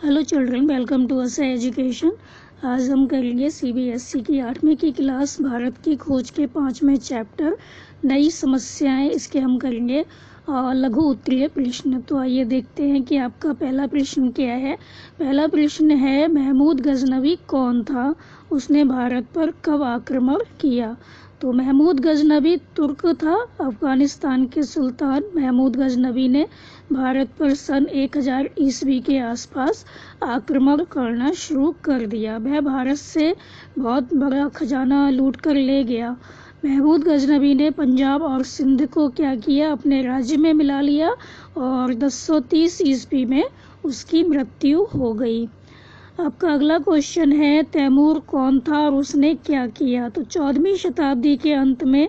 Hello children, welcome to us education. आज हम करेंगे सीबीएसई की 8वीं की क्लास भारत की खोज के 5वें चैप्टर नई समस्याएं। इसके हम करेंगे लघु उत्तरीय प्रश्न। तो आइए देखते हैं कि आपका पहला प्रश्न क्या है। पहला प्रश्न है, महमूद गजनवी कौन था, उसने भारत पर कब आक्रमण किया। तो महमूद गजनवी तुर्क था। अफगानिस्तान के सुल्तान महमूद गजनवी ने भारत पर सन 1000 ईस्वी के आसपास आक्रमण करना शुरू कर दिया। वह भारत से बहुत बड़ा खजाना लूट कर ले गया। महमूद गजनवी ने पंजाब और सिंध को क्या किया, अपने राज्य में मिला लिया और 1030 ईस्वी में उसकी मृत्यु हो गई। आपका अगला क्वेश्चन है, तैमूर कौन था और उसने क्या किया। तो 14वीं शताब्दी के अंत में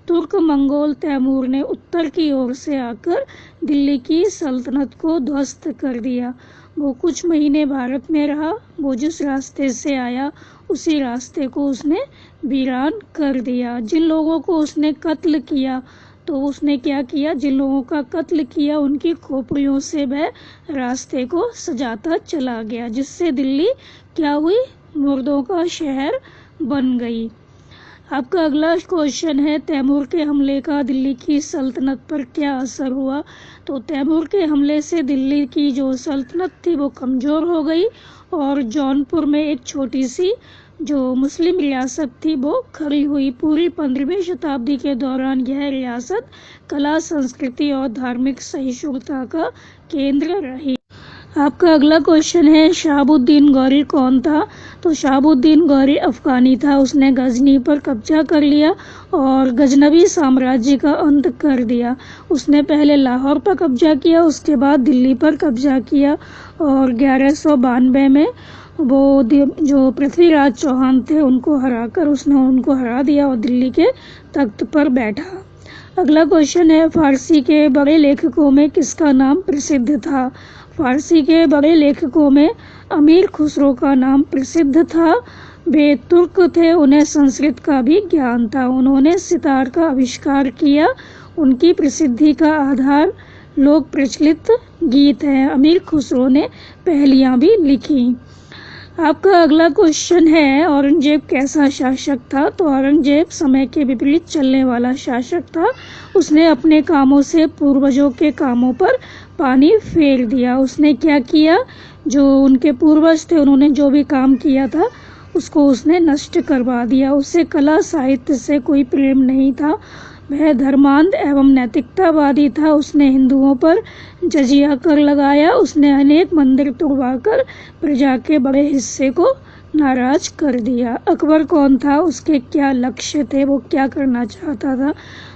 तुर्क मंगोल तैमूर ने उत्तर की ओर से आकर दिल्ली की सल्तनत को ध्वस्त कर दिया। वो कुछ महीने भारत में रहा। वो जिस रास्ते से आया उसी रास्ते को उसने वीरान कर दिया। जिन लोगों को उसने कत्ल किया, तो उसने क्या किया, जिन लोगों का कत्ल किया उनकी खोपड़ियों से वह रास्ते को सजाता चला गया, जिससे दिल्ली क्या हुई, मुर्दों का शहर बन गई। आपका अगला क्वेश्चन है, तैमूर के हमले का दिल्ली की सल्तनत पर क्या असर हुआ। तो तैमूर के हमले से दिल्ली की जो सल्तनत थी वो कमज़ोर हो गई और जौनपुर में एक छोटी सी जो मुस्लिम रियासत थी वो खड़ी हुई। पूरी 15वीं शताब्दी के दौरान यह रियासत कला, संस्कृति और धार्मिक सहिष्णुता का केंद्र रही। आपका अगला क्वेश्चन है, शहाबुद्दीन गौरी कौन था। तो शहाबुद्दीन गौरी अफगानी था। उसने गजनी पर कब्जा कर लिया और गजनवी साम्राज्य का अंत कर दिया। उसने पहले लाहौर पर कब्जा किया, उसके बाद दिल्ली पर कब्जा किया और 1192 में वो जो पृथ्वीराज चौहान थे उनको हरा दिया और दिल्ली के तख्त पर बैठा। अगला क्वेश्चन है, फारसी के बड़े लेखकों में किसका नाम प्रसिद्ध था। फारसी के बड़े लेखकों में अमीर खुसरो का नाम प्रसिद्ध था। वे तुर्क थे, उन्हें संस्कृत का भी ज्ञान था। उन्होंने सितार का आविष्कार किया। उनकी प्रसिद्धि का आधार लोक प्रचलित गीत हैं। अमीर खुसरो ने पहेलियां भी लिखी। आपका अगला क्वेश्चन है, औरंगजेब कैसा शासक था। तो औरंगजेब समय के विपरीत चलने वाला शासक था। उसने अपने कामों से पूर्वजों के कामों पर पानी फेर दिया। उसने क्या किया, जो उनके पूर्वज थे उन्होंने जो भी काम किया था उसको उसने नष्ट करवा दिया। उसे कला साहित्य से कोई प्रेम नहीं था। वह धर्मांध एवं नैतिकतावादी था। उसने हिंदुओं पर जजिया कर लगाया। उसने अनेक मंदिर तुड़वाकर प्रजा के बड़े हिस्से को नाराज कर दिया। अकबर कौन था, उसके क्या लक्ष्य थे, वो क्या करना चाहता था।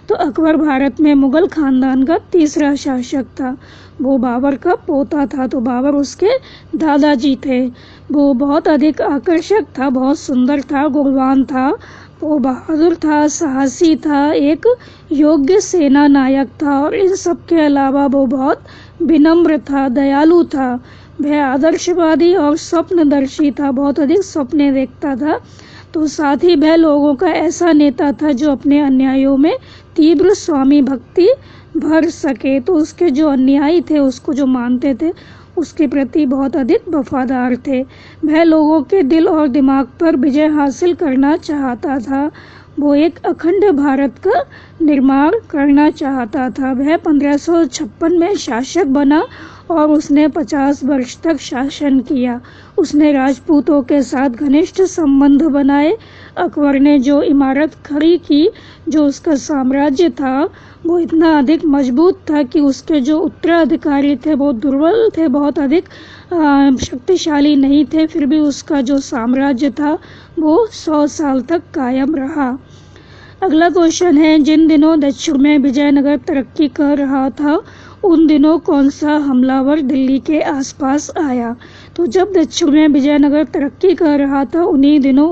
तो अकबर भारत में मुगल खानदान का तीसरा शासक था। वो बाबर का पोता था। तो बाबर उसके दादाजी थे। वो बहुत अधिक आकर्षक था, बहुत सुंदर था, गुणवान था, वो बहादुर था, साहसी था, एक योग्य सेना नायक था और इन सब के अलावा वो बहुत विनम्र था, दयालु था। वह आदर्शवादी और स्वप्नदर्शी था, बहुत अधिक सपने देखता था। तो साथ ही वह लोगों का ऐसा नेता था जो अपने अन्यायों में तीव्र स्वामी भक्ति भर सके। तो उसके जो अन्यायी थे उसको जो मानते थे उसके प्रति बहुत अधिक वफादार थे। वह लोगों के दिल और दिमाग पर विजय हासिल करना चाहता था। वो एक अखंड भारत का निर्माण करना चाहता था। वह 1556 में शासक बना और उसने 50 वर्ष तक शासन किया। उसने राजपूतों के साथ घनिष्ठ संबंध बनाए। अकबर ने जो इमारत खड़ी की, जो उसका साम्राज्य था वो इतना अधिक मजबूत था कि उसके जो उत्तराधिकारी थे वो दुर्बल थे, बहुत अधिक शक्तिशाली नहीं थे। फिर भी उसका जो साम्राज्य था वो 100 साल तक कायम रहा। अगला क्वेश्चन है, जिन दिनों दक्षिण में विजयनगर तरक्की कर रहा था उन दिनों कौन सा हमलावर दिल्ली के आसपास आया। तो जब दक्षिण में विजयनगर तरक्की कर रहा था उन्हीं दिनों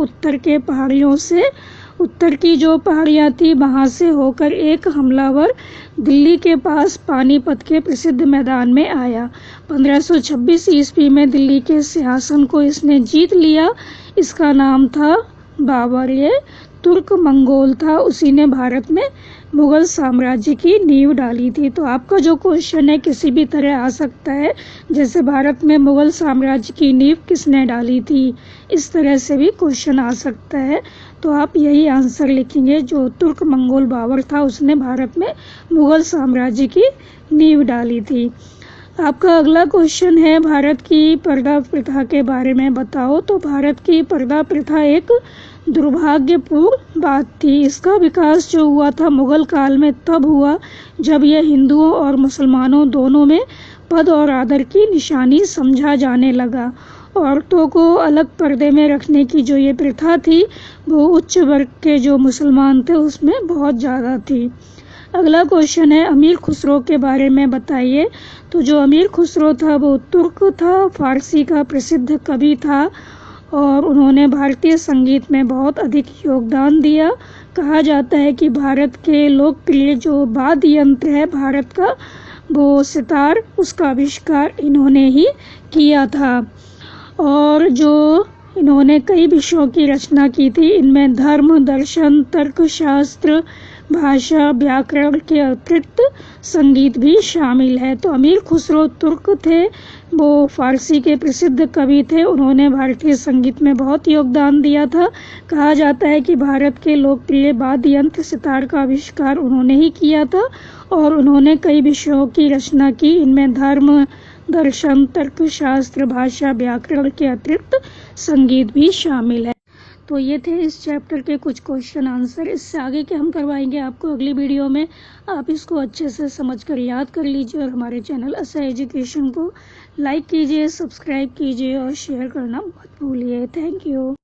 उत्तर की जो पहाड़ियाँ थी वहाँ से होकर एक हमलावर दिल्ली के पास पानीपत के प्रसिद्ध मैदान में आया। 1526 ईस्वी में दिल्ली के सिंहासन को इसने जीत लिया। इसका नाम था बाबर। ये तुर्क मंगोल था, उसी ने भारत में मुगल साम्राज्य की नींव डाली थी। तो आपका जो क्वेश्चन है किसी भी तरह आ सकता है, जैसे भारत में मुगल साम्राज्य की नींव किसने डाली थी, इस तरह से भी क्वेश्चन आ सकता है। तो आप यही आंसर लिखेंगे, जो तुर्क मंगोल बाबर था उसने भारत में मुगल साम्राज्य की नींव डाली थी। आपका अगला क्वेश्चन है, भारत की पर्दा प्रथा के बारे में बताओ। तो भारत की पर्दा प्रथा एक दुर्भाग्यपूर्ण बात थी। इसका विकास जो हुआ था मुगल काल में तब हुआ जब यह हिंदुओं और मुसलमानों दोनों में पद और आदर की निशानी समझा जाने लगा। औरतों को अलग पर्दे में रखने की जो ये प्रथा थी वो उच्च वर्ग के जो मुसलमान थे उसमें बहुत ज़्यादा थी। अगला क्वेश्चन है, अमीर खुसरो के बारे में बताइए। तो जो अमीर खुसरो था वो तुर्क था, फारसी का प्रसिद्ध कवि था और उन्होंने भारतीय संगीत में बहुत अधिक योगदान दिया। कहा जाता है कि भारत के लोकप्रिय जो वाद्य यंत्र है भारत का, वो सितार, उसका आविष्कार इन्होंने ही किया था। और जो इन्होंने कई विषयों की रचना की थी, इनमें धर्म, दर्शन, तर्कशास्त्र, भाषा, व्याकरण के अतिरिक्त संगीत भी शामिल है। तो अमीर खुसरो तुर्क थे, वो फारसी के प्रसिद्ध कवि थे, उन्होंने भारतीय संगीत में बहुत योगदान दिया था। कहा जाता है कि भारत के लोकप्रिय वाद्य यंत्र सितार का आविष्कार उन्होंने ही किया था और उन्होंने कई विषयों की रचना की, इनमें धर्म, दर्शन, तर्कशास्त्र, भाषा, व्याकरण के अतिरिक्त संगीत भी शामिल है। तो ये थे इस चैप्टर के कुछ क्वेश्चन आंसर। इससे आगे के हम करवाएंगे आपको अगली वीडियो में। आप इसको अच्छे से समझकर याद कर लीजिए और हमारे चैनल असा एजुकेशन को लाइक कीजिए, सब्सक्राइब कीजिए और शेयर करना मत भूलिए। Thank you.